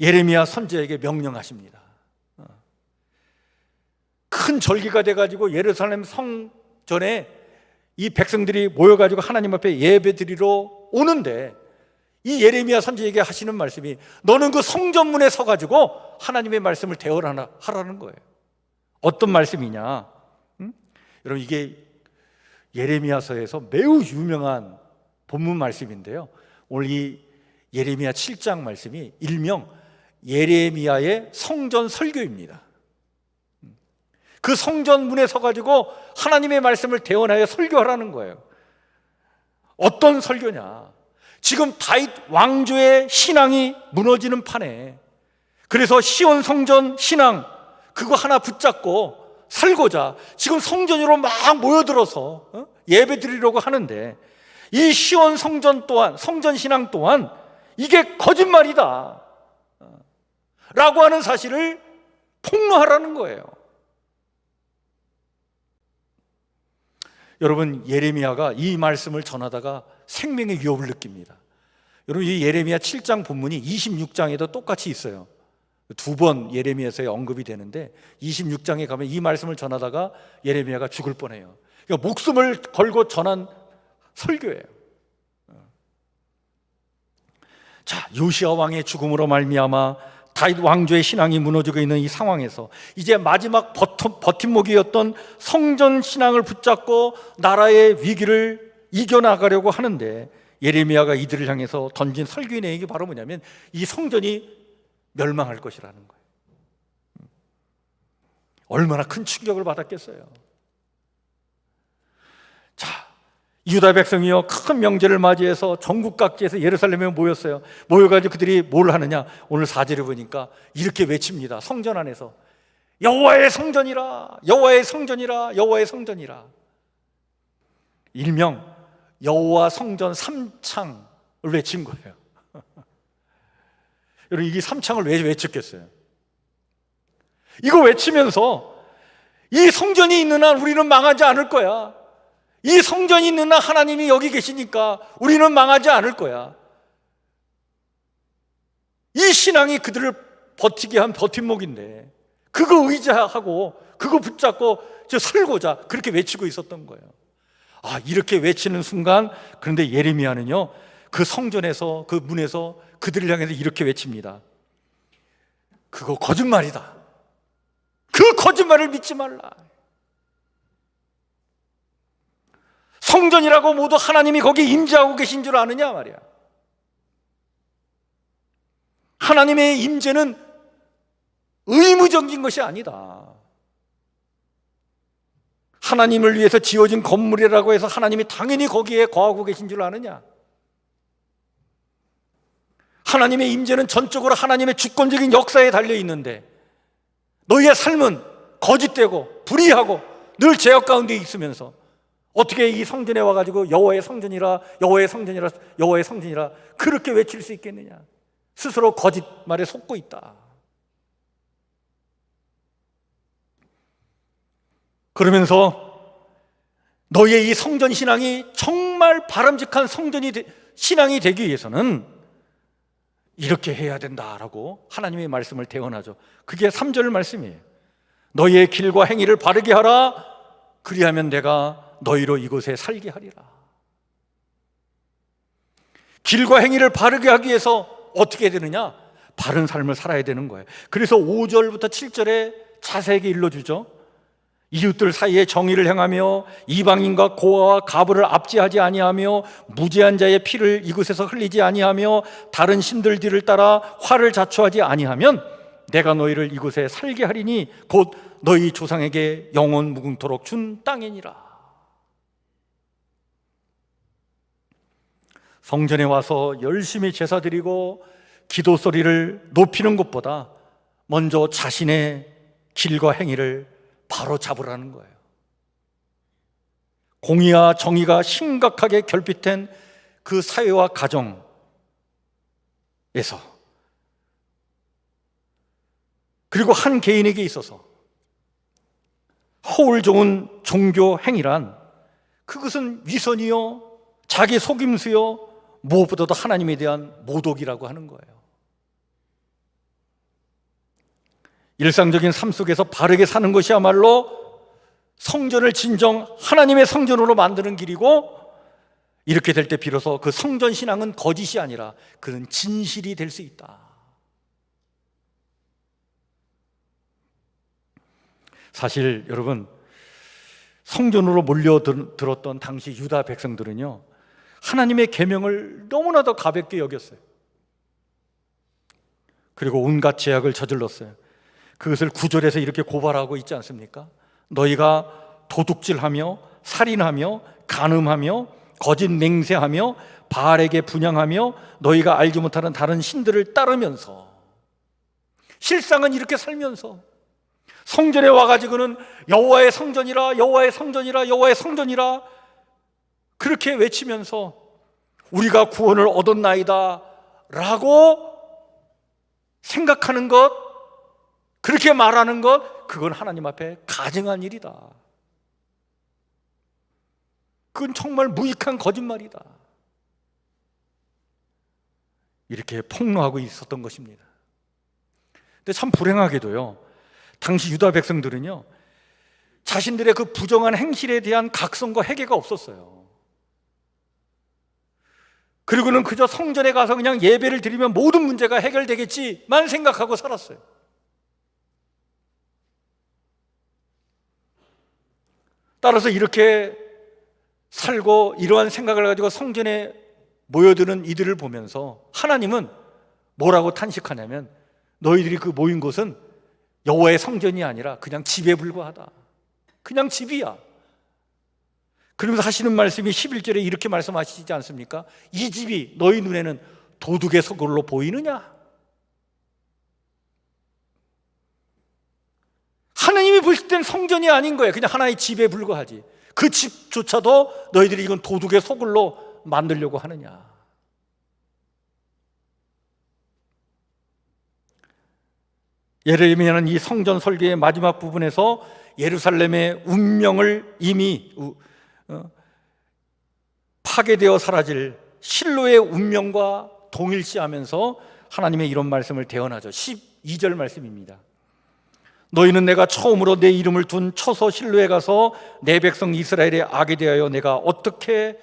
S1: 예레미야 선지자에게 명령하십니다. 큰 절기가 돼가지고 예루살렘 성전에 이 백성들이 모여가지고 하나님 앞에 예배드리러 오는데, 이 예레미야 선지자에게 하시는 말씀이, 너는 그 성전문에 서가지고 하나님의 말씀을 대언하라는 거예요. 어떤 말씀이냐? 여러분, 이게 예레미야서에서 매우 유명한 본문 말씀인데요, 오늘 이 예레미야 7장 말씀이 일명 예레미야의 성전 설교입니다. 그 성전 문에 서가지고 하나님의 말씀을 대언하여 설교하라는 거예요. 어떤 설교냐? 지금 다윗 왕조의 신앙이 무너지는 판에, 그래서 시온 성전 신앙 그거 하나 붙잡고 살고자 지금 성전으로 막 모여들어서 예배 드리려고 하는데, 이 시온 성전 또한, 성전 신앙 또한 이게 거짓말이다 라고 하는 사실을 폭로하라는 거예요. 여러분, 예레미야가 이 말씀을 전하다가 생명의 위협을 느낍니다. 여러분, 이 예레미야 7장 본문이 26장에도 똑같이 있어요. 두 번 예레미야서에 언급이 되는데, 26장에 가면 이 말씀을 전하다가 예레미야가 죽을 뻔해요. 그러니까 목숨을 걸고 전한 설교예요. 자, 요시야 왕의 죽음으로 말미암아 다윗 왕조의 신앙이 무너지고 있는 이 상황에서 이제 마지막 버팀목이었던 성전 신앙을 붙잡고 나라의 위기를 이겨나가려고 하는데, 예레미야가 이들을 향해서 던진 설교의 내용이 바로 뭐냐면 이 성전이 멸망할 것이라는 거예요. 얼마나 큰 충격을 받았겠어요. 자, 유다 백성이요 큰 명제를 맞이해서 전국 각지에서 예루살렘에 모였어요. 모여가지고 그들이 뭘 하느냐, 오늘 4절에 보니까 이렇게 외칩니다. 성전 안에서 여호와의 성전이라, 여호와의 성전이라, 여호와의 성전이라. 일명 여호와 성전 삼창을 외친 거예요. 여러분, 이 삼창을 왜 외쳤겠어요? 이거 외치면서 이 성전이 있는 한 우리는 망하지 않을 거야. 이 성전이 있는 한 하나님이 여기 계시니까 우리는 망하지 않을 거야. 이 신앙이 그들을 버티게 한 버팀목인데 그거 의지하고 그거 붙잡고 저 살고자 그렇게 외치고 있었던 거예요. 아, 이렇게 외치는 순간, 그런데 예레미야는요 그 성전에서, 그 문에서 그들을 향해서 이렇게 외칩니다. 그거 거짓말이다. 그 거짓말을 믿지 말라. 성전이라고 모두 하나님이 거기 임재하고 계신 줄 아느냐 말이야. 하나님의 임재는 의무적인 것이 아니다. 하나님을 위해서 지어진 건물이라고 해서 하나님이 당연히 거기에 거하고 계신 줄 아느냐. 하나님의 임재는 전적으로 하나님의 주권적인 역사에 달려 있는데 너희의 삶은 거짓되고 불의하고 늘 죄악 가운데 있으면서 어떻게 이 성전에 와가지고 여호와의 성전이라, 여호와의 성전이라, 여호와의 성전이라 그렇게 외칠 수 있겠느냐. 스스로 거짓말에 속고 있다. 그러면서 너희의 이 성전 신앙이 정말 바람직한 신앙이 되기 위해서는 이렇게 해야 된다라고 하나님의 말씀을 대언하죠. 그게 3절 말씀이에요. 너희의 길과 행위를 바르게 하라. 그리하면 내가 너희로 이곳에 살게 하리라. 길과 행위를 바르게 하기 위해서 어떻게 해야 되느냐? 바른 삶을 살아야 되는 거예요. 그래서 5절부터 7절에 자세하게 일러주죠. 이웃들 사이에 정의를 행하며 이방인과 고아와 가부를 압제하지 아니하며 무죄한 자의 피를 이곳에서 흘리지 아니하며 다른 신들 뒤를 따라 화를 자초하지 아니하면 내가 너희를 이곳에 살게 하리니 곧 너희 조상에게 영원 무궁토록 준 땅이니라. 성전에 와서 열심히 제사 드리고 기도 소리를 높이는 것보다 먼저 자신의 길과 행위를 바로 잡으라는 거예요. 공의와 정의가 심각하게 결핍된 그 사회와 가정에서 그리고 한 개인에게 있어서 허울 좋은 종교 행위란 그것은 위선이요 자기 속임수요 무엇보다도 하나님에 대한 모독이라고 하는 거예요. 일상적인 삶 속에서 바르게 사는 것이야말로 성전을 진정 하나님의 성전으로 만드는 길이고, 이렇게 될 때 비로소 그 성전 신앙은 거짓이 아니라 그는 진실이 될 수 있다. 사실 여러분, 성전으로 몰려들었던 당시 유다 백성들은요 하나님의 계명을 너무나도 가볍게 여겼어요. 그리고 온갖 죄악을 저질렀어요. 그것을 9절에서 이렇게 고발하고 있지 않습니까? 너희가 도둑질하며 살인하며 간음하며 거짓 맹세하며 바알에게 분향하며 너희가 알지 못하는 다른 신들을 따르면서, 실상은 이렇게 살면서 성전에 와가지고는 여호와의 성전이라 여호와의 성전이라 여호와의 성전이라 그렇게 외치면서 우리가 구원을 얻었나이다 라고 생각하는 것, 그렇게 말하는 것, 그건 하나님 앞에 가증한 일이다. 그건 정말 무익한 거짓말이다. 이렇게 폭로하고 있었던 것입니다. 근데 참 불행하게도요, 당시 유다 백성들은요 자신들의 그 부정한 행실에 대한 각성과 회개가 없었어요. 그리고는 그저 성전에 가서 그냥 예배를 드리면 모든 문제가 해결되겠지만 생각하고 살았어요. 따라서 이렇게 살고 이러한 생각을 가지고 성전에 모여드는 이들을 보면서 하나님은 뭐라고 탄식하냐면 너희들이 그 모인 곳은 여호와의 성전이 아니라 그냥 집에 불과하다. 그냥 집이야. 그러면서 하시는 말씀이 11절에 이렇게 말씀하시지 않습니까? 이 집이 너희 눈에는 도둑의 서걸로 보이느냐? 하나님이 보실 땐 성전이 아닌 거예요. 그냥 하나의 집에 불과하지. 그 집조차도 너희들이 이건 도둑의 소굴로 만들려고 하느냐? 예레미야는 이 성전 설계의 마지막 부분에서 예루살렘의 운명을 이미 파괴되어 사라질 실로의 운명과 동일시하면서 하나님의 이런 말씀을 대언하죠. 12절 말씀입니다. 너희는 내가 처음으로 내 이름을 둔 처소 실로에 가서 내 백성 이스라엘의 악에 대하여 내가 어떻게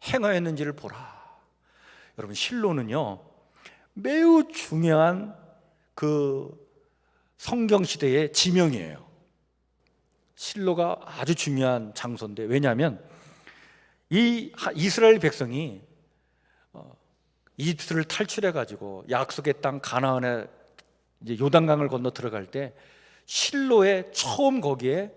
S1: 행하였는지를 보라. 여러분, 실로는요 매우 중요한 그 성경시대의 지명이에요. 실로가 아주 중요한 장소인데, 왜냐하면 이 이스라엘 백성이 이집트를 탈출해가지고 약속의 땅 가나안에 이제 요단강을 건너 들어갈 때 실로에 처음 거기에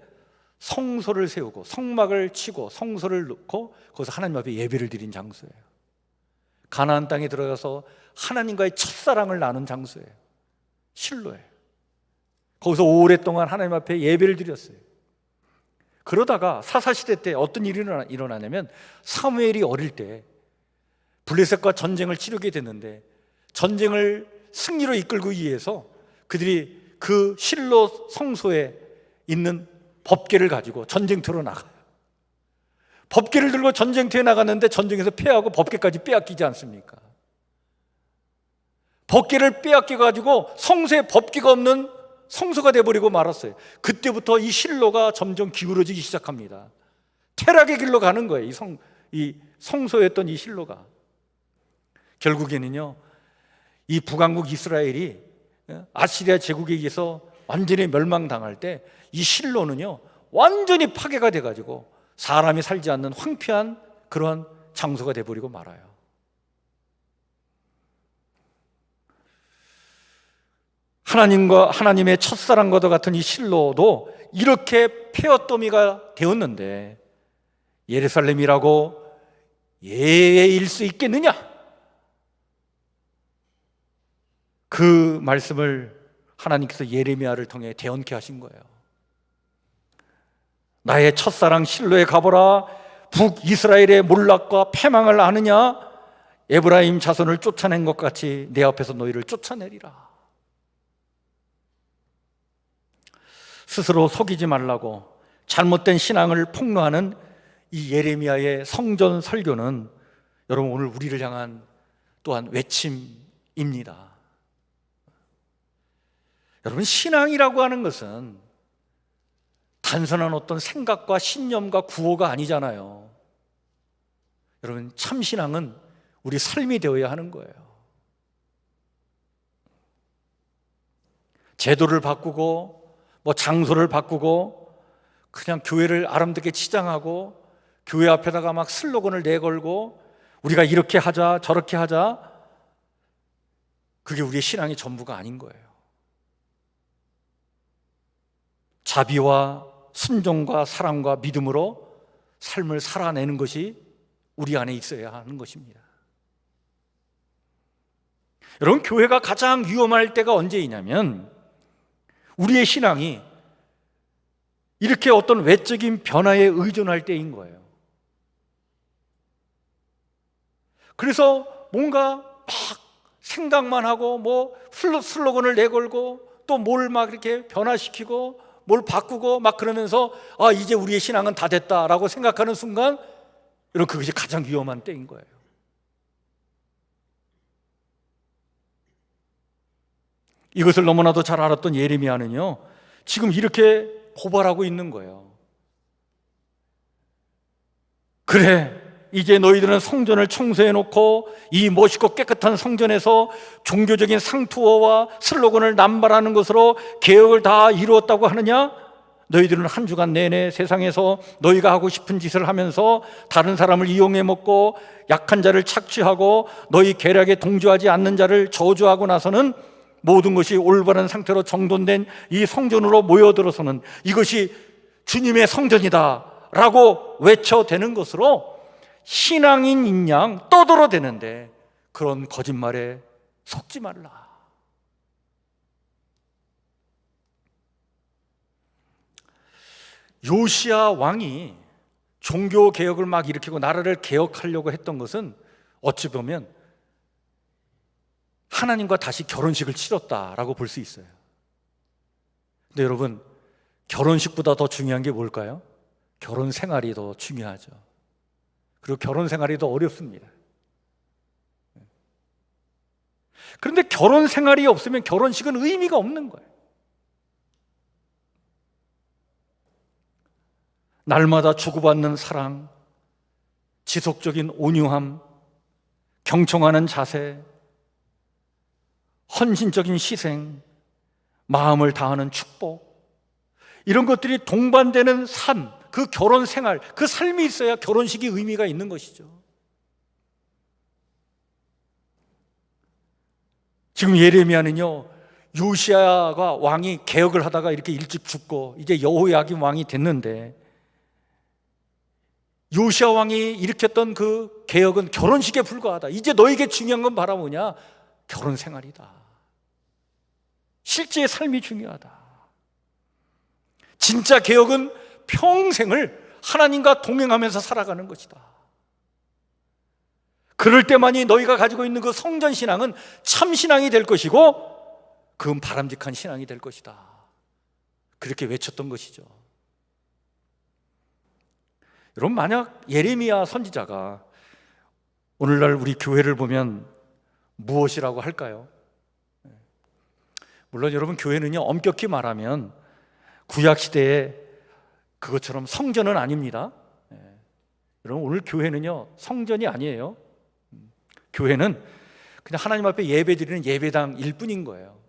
S1: 성소를 세우고 성막을 치고 성소를 놓고 거기서 하나님 앞에 예배를 드린 장소예요. 가나안 땅에 들어가서 하나님과의 첫사랑을 나눈 장소예요. 실로에. 거기서 오랫동안 하나님 앞에 예배를 드렸어요. 그러다가 사사시대 때 어떤 일이 일어나냐면 사무엘이 어릴 때 블레셋과 전쟁을 치르게 됐는데 전쟁을 승리로 이끌기 위해서 그들이 그 실로 성소에 있는 법궤를 가지고 전쟁터로 나가요. 법궤를 들고 전쟁터에 나갔는데 전쟁에서 패하고 법궤까지 빼앗기지 않습니까? 법궤를 빼앗겨가지고 성소에 법궤가 없는 성소가 돼버리고 말았어요. 그때부터 이 실로가 점점 기울어지기 시작합니다. 퇴락의 길로 가는 거예요. 이 성소였던 이 실로가. 결국에는요 이 북왕국 이스라엘이 아시리아 제국에 의해서 완전히 멸망당할 때 이 실로는요 완전히 파괴가 돼가지고 사람이 살지 않는 황폐한 그런 장소가 돼버리고 말아요. 하나님의 첫사랑과도 같은 이 실로도 이렇게 폐허더미가 되었는데 예루살렘이라고 예외일 수 있겠느냐? 그 말씀을 하나님께서 예레미야를 통해 대언케 하신 거예요. 나의 첫사랑 실로에 가보라. 북이스라엘의 몰락과 패망을 아느냐? 에브라임 자손을 쫓아낸 것 같이 내 앞에서 너희를 쫓아내리라. 스스로 속이지 말라고 잘못된 신앙을 폭로하는 이 예레미야의 성전 설교는 여러분 오늘 우리를 향한 또한 외침입니다. 여러분, 신앙이라고 하는 것은 단순한 어떤 생각과 신념과 구호가 아니잖아요. 여러분, 참 신앙은 우리 삶이 되어야 하는 거예요. 제도를 바꾸고 뭐 장소를 바꾸고 그냥 교회를 아름답게 치장하고 교회 앞에다가 막 슬로건을 내걸고 우리가 이렇게 하자 저렇게 하자, 그게 우리의 신앙의 전부가 아닌 거예요. 자비와 순종과 사랑과 믿음으로 삶을 살아내는 것이 우리 안에 있어야 하는 것입니다. 여러분, 교회가 가장 위험할 때가 언제이냐면 우리의 신앙이 이렇게 어떤 외적인 변화에 의존할 때인 거예요. 그래서 뭔가 막 생각만 하고 뭐 슬로건을 내걸고 또 뭘 막 이렇게 변화시키고 뭘 바꾸고 막 그러면서 아, 이제 우리의 신앙은 다 됐다라고 생각하는 순간 여러분, 그것이 가장 위험한 때인 거예요. 이것을 너무나도 잘 알았던 예레미야는요 지금 이렇게 고발하고 있는 거예요. 그래, 이제 너희들은 성전을 청소해놓고 이 멋있고 깨끗한 성전에서 종교적인 상투어와 슬로건을 남발하는 것으로 개혁을 다 이루었다고 하느냐? 너희들은 한 주간 내내 세상에서 너희가 하고 싶은 짓을 하면서 다른 사람을 이용해 먹고 약한 자를 착취하고 너희 계략에 동조하지 않는 자를 저주하고 나서는 모든 것이 올바른 상태로 정돈된 이 성전으로 모여들어서는 이것이 주님의 성전이다 라고 외쳐대는 것으로 신앙인인 양 떠들어대는데, 그런 거짓말에 속지 말라. 요시야 왕이 종교 개혁을 막 일으키고 나라를 개혁하려고 했던 것은 어찌 보면 하나님과 다시 결혼식을 치렀다라고 볼 수 있어요. 근데 여러분, 결혼식보다 더 중요한 게 뭘까요? 결혼 생활이 더 중요하죠. 그리고 결혼 생활이 더 어렵습니다. 그런데 결혼 생활이 없으면 결혼식은 의미가 없는 거예요. 날마다 주고받는 사랑, 지속적인 온유함, 경청하는 자세, 헌신적인 희생, 마음을 다하는 축복, 이런 것들이 동반되는 삶, 그 결혼 생활, 그 삶이 있어야 결혼식이 의미가 있는 것이죠. 지금 예레미야는요, 요시야가 왕이 개혁을 하다가 이렇게 일찍 죽고 이제 여호야김 왕이 됐는데, 요시야 왕이 일으켰던 그 개혁은 결혼식에 불과하다. 이제 너에게 중요한 건 바라 뭐냐? 결혼 생활이다. 실제의 삶이 중요하다. 진짜 개혁은 평생을 하나님과 동행하면서 살아가는 것이다. 그럴 때만이 너희가 가지고 있는 그 성전 신앙은 참 신앙이 될 것이고, 그건 바람직한 신앙이 될 것이다. 그렇게 외쳤던 것이죠. 여러분, 만약 예레미야 선지자가 오늘날 우리 교회를 보면 무엇이라고 할까요? 물론 여러분, 교회는요, 엄격히 말하면 구약시대에 그것처럼 성전은 아닙니다. 여러분, 오늘 교회는요, 성전이 아니에요. 교회는 그냥 하나님 앞에 예배드리는 예배당일 뿐인 거예요.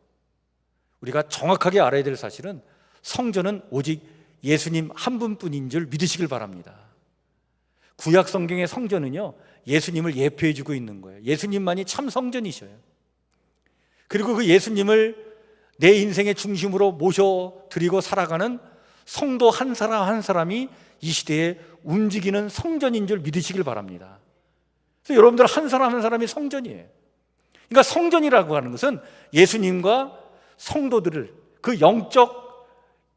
S1: 우리가 정확하게 알아야 될 사실은 성전은 오직 예수님 한 분뿐인 줄 믿으시길 바랍니다. 구약 성경의 성전은요, 예수님을 예표해 주고 있는 거예요. 예수님만이 참 성전이셔요. 그리고 그 예수님을 내 인생의 중심으로 모셔드리고 살아가는 성도 한 사람 한 사람이 이 시대에 움직이는 성전인 줄 믿으시길 바랍니다. 그래서 여러분들 한 사람 한 사람이 성전이에요. 그러니까 성전이라고 하는 것은 예수님과 성도들을, 그 영적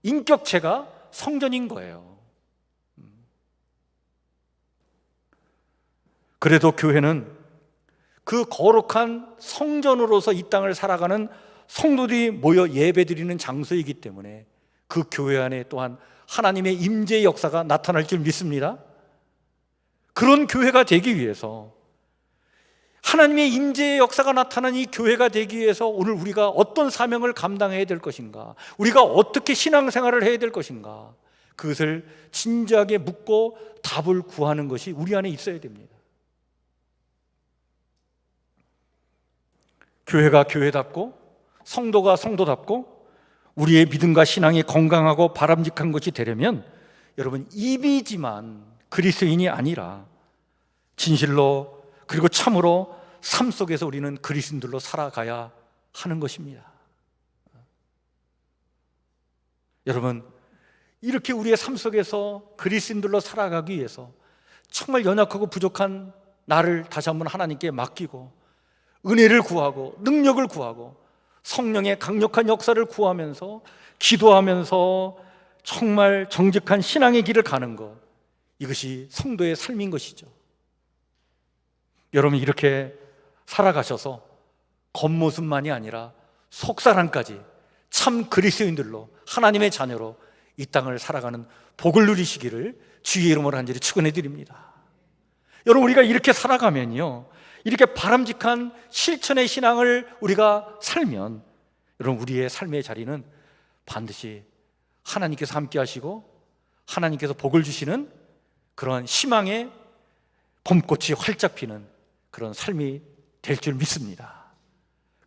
S1: 인격체가 성전인 거예요. 그래도 교회는 그 거룩한 성전으로서 이 땅을 살아가는 성도들이 모여 예배드리는 장소이기 때문에 그 교회 안에 또한 하나님의 임재의 역사가 나타날 줄 믿습니다. 그런 교회가 되기 위해서, 하나님의 임재의 역사가 나타난 이 교회가 되기 위해서 오늘 우리가 어떤 사명을 감당해야 될 것인가, 우리가 어떻게 신앙생활을 해야 될 것인가, 그것을 진지하게 묻고 답을 구하는 것이 우리 안에 있어야 됩니다. 교회가 교회답고 성도가 성도답고 우리의 믿음과 신앙이 건강하고 바람직한 것이 되려면, 여러분, 입이지만 그리스도인이 아니라 진실로 그리고 참으로 삶 속에서 우리는 그리스도인들로 살아가야 하는 것입니다. 여러분, 이렇게 우리의 삶 속에서 그리스도인들로 살아가기 위해서 정말 연약하고 부족한 나를 다시 한번 하나님께 맡기고 은혜를 구하고 능력을 구하고 성령의 강력한 역사를 구하면서 기도하면서 정말 정직한 신앙의 길을 가는 것, 이것이 성도의 삶인 것이죠. 여러분, 이렇게 살아가셔서 겉모습만이 아니라 속사람까지 참 그리스도인들로, 하나님의 자녀로 이 땅을 살아가는 복을 누리시기를 주의 이름으로 간절히 축원해 드립니다. 여러분, 우리가 이렇게 살아가면요, 이렇게 바람직한 실천의 신앙을 우리가 살면, 여러분, 우리의 삶의 자리는 반드시 하나님께서 함께 하시고 하나님께서 복을 주시는 그런 희망의 봄꽃이 활짝 피는 그런 삶이 될 줄 믿습니다.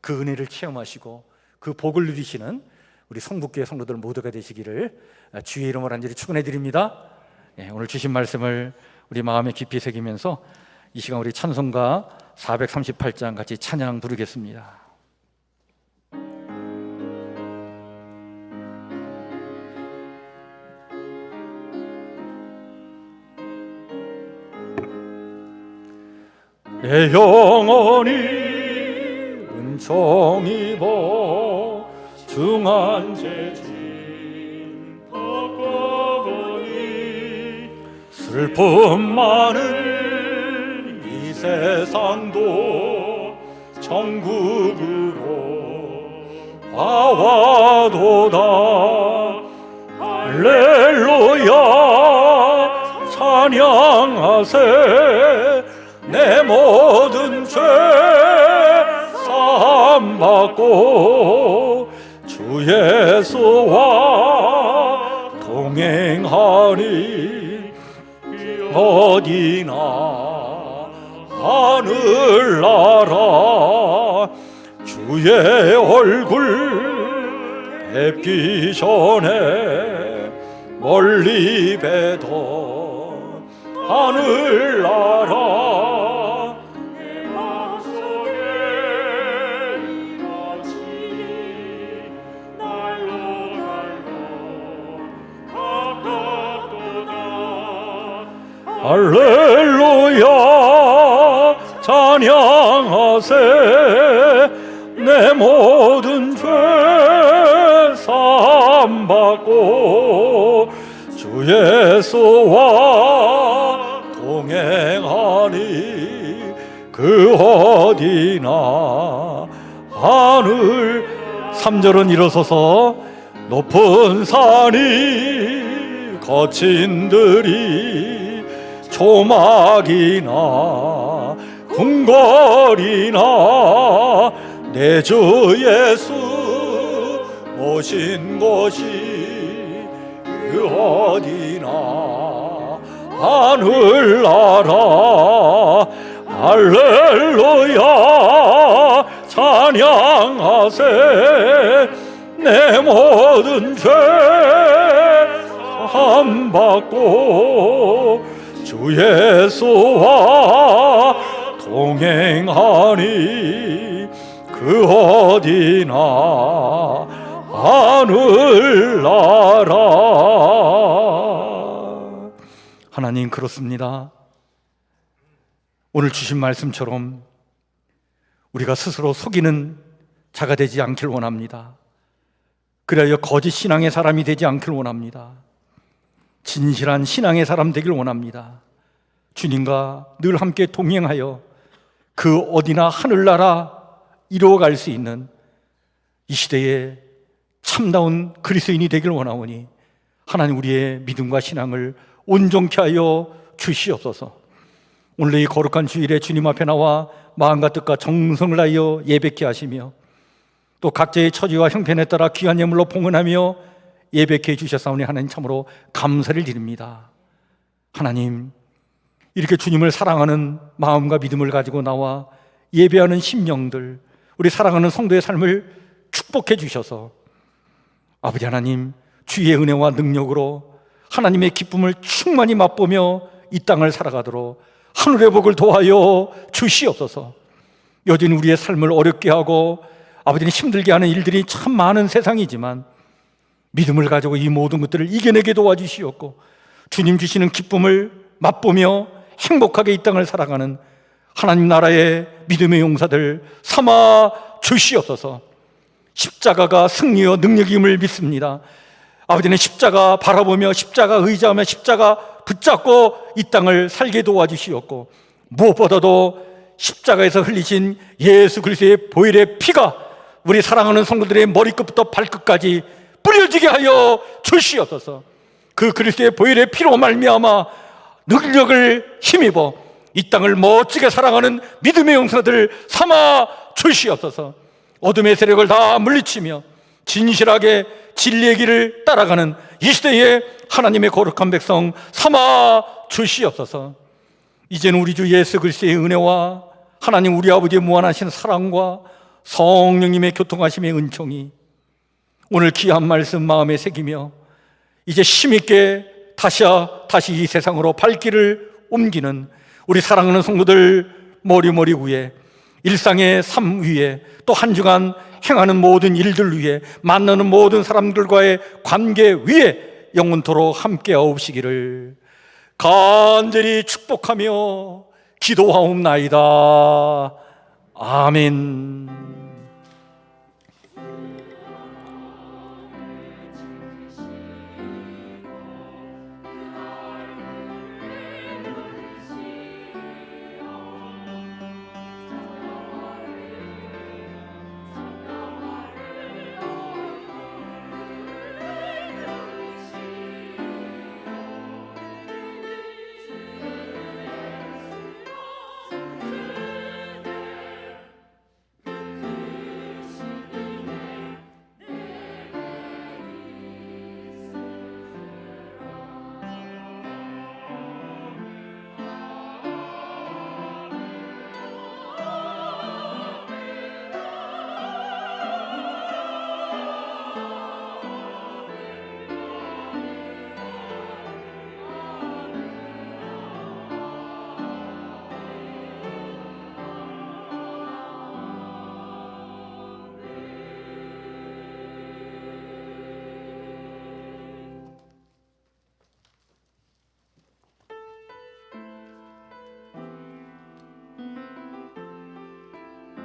S1: 그 은혜를 체험하시고 그 복을 누리시는 우리 성북교회 성도들 모두가 되시기를 주의 이름으로 간절히 축원해 드립니다. 오늘 주신 말씀을 우리 마음에 깊이 새기면서 이 시간 우리 찬송가 438장 같이 찬양 부르겠습니다. 내 영혼이 은총 입어 중한 죄진 바꿔보니 슬픔 많은 이 세상도 천국으로 와와도다. 할렐루야 찬양하세. 내 모든 죄 사함 받고 주 예수와 동행하리. 어디나 하늘나라 주의 얼굴 뵙기 전에 멀리 뵈던 하늘나라 할렐루야 찬양하세. 내 모든 죄 사함 받고 주 예수와 동행하리. 그 어디나 하늘. 3절은 일어서서 높은 산이 거친 들이 조막이나 궁궐이나 내 주 예수 모신 곳이 그 어디나 하늘나라. 할렐루야 찬양하세. 내 모든 죄 사함 받고 주 예수와 동행하니. 그 어디나 하늘나라. 하나님, 그렇습니다. 오늘 주신 말씀처럼 우리가 스스로 속이는 자가 되지 않길 원합니다. 그래야 거짓 신앙의 사람이 되지 않길 원합니다. 진실한 신앙의 사람 되길 원합니다. 주님과 늘 함께 동행하여 그 어디나 하늘나라 이루어갈 수 있는 이 시대의 참다운 그리스도인이 되길 원하오니 하나님, 우리의 믿음과 신앙을 온전케 하여 주시옵소서. 오늘 이 거룩한 주일에 주님 앞에 나와 마음과 뜻과 정성을 다하여 예배케 하시며 또 각자의 처지와 형편에 따라 귀한 예물로 봉헌하며 예배케 해주셨사오니 하나님 참으로 감사를 드립니다. 하나님, 이렇게 주님을 사랑하는 마음과 믿음을 가지고 나와 예배하는 심령들, 우리 사랑하는 성도의 삶을 축복해 주셔서 아버지 하나님, 주의 은혜와 능력으로 하나님의 기쁨을 충만히 맛보며 이 땅을 살아가도록 하늘의 복을 도하여 주시옵소서. 여전히 우리의 삶을 어렵게 하고 아버지는 힘들게 하는 일들이 참 많은 세상이지만 믿음을 가지고 이 모든 것들을 이겨내게 도와주시옵고 주님 주시는 기쁨을 맛보며 행복하게 이 땅을 살아가는 하나님 나라의 믿음의 용사들 삼아 주시옵소서. 십자가가 승리와 능력임을 믿습니다. 아버지는 십자가 바라보며 십자가 의지하며 십자가 붙잡고 이 땅을 살게 도와주시옵고 무엇보다도 십자가에서 흘리신 예수 그리스도의 보혈의 피가 우리 사랑하는 성도들의 머리끝부터 발끝까지 뿌려지게 하여 주시옵소서. 그 그리스도의 보혈의 피로 말미암아 능력을 힘입어 이 땅을 멋지게 사랑하는 믿음의 용사들 삼아 주시옵소서. 어둠의 세력을 다 물리치며 진실하게 진리의 길을 따라가는 이 시대의 하나님의 거룩한 백성 삼아 주시옵소서. 이제는 우리 주 예수 그리스도의 은혜와 하나님 우리 아버지의 무한하신 사랑과 성령님의 교통하심의 은총이 오늘 귀한 말씀 마음에 새기며 이제 힘있게 다시 이 세상으로 발길을 옮기는 우리 사랑하는 성도들 머리 위에, 일상의 삶 위에, 또 한 주간 행하는 모든 일들 위에, 만나는 모든 사람들과의 관계 위에 영원토록 함께하옵시기를 간절히 축복하며 기도하옵나이다. 아멘.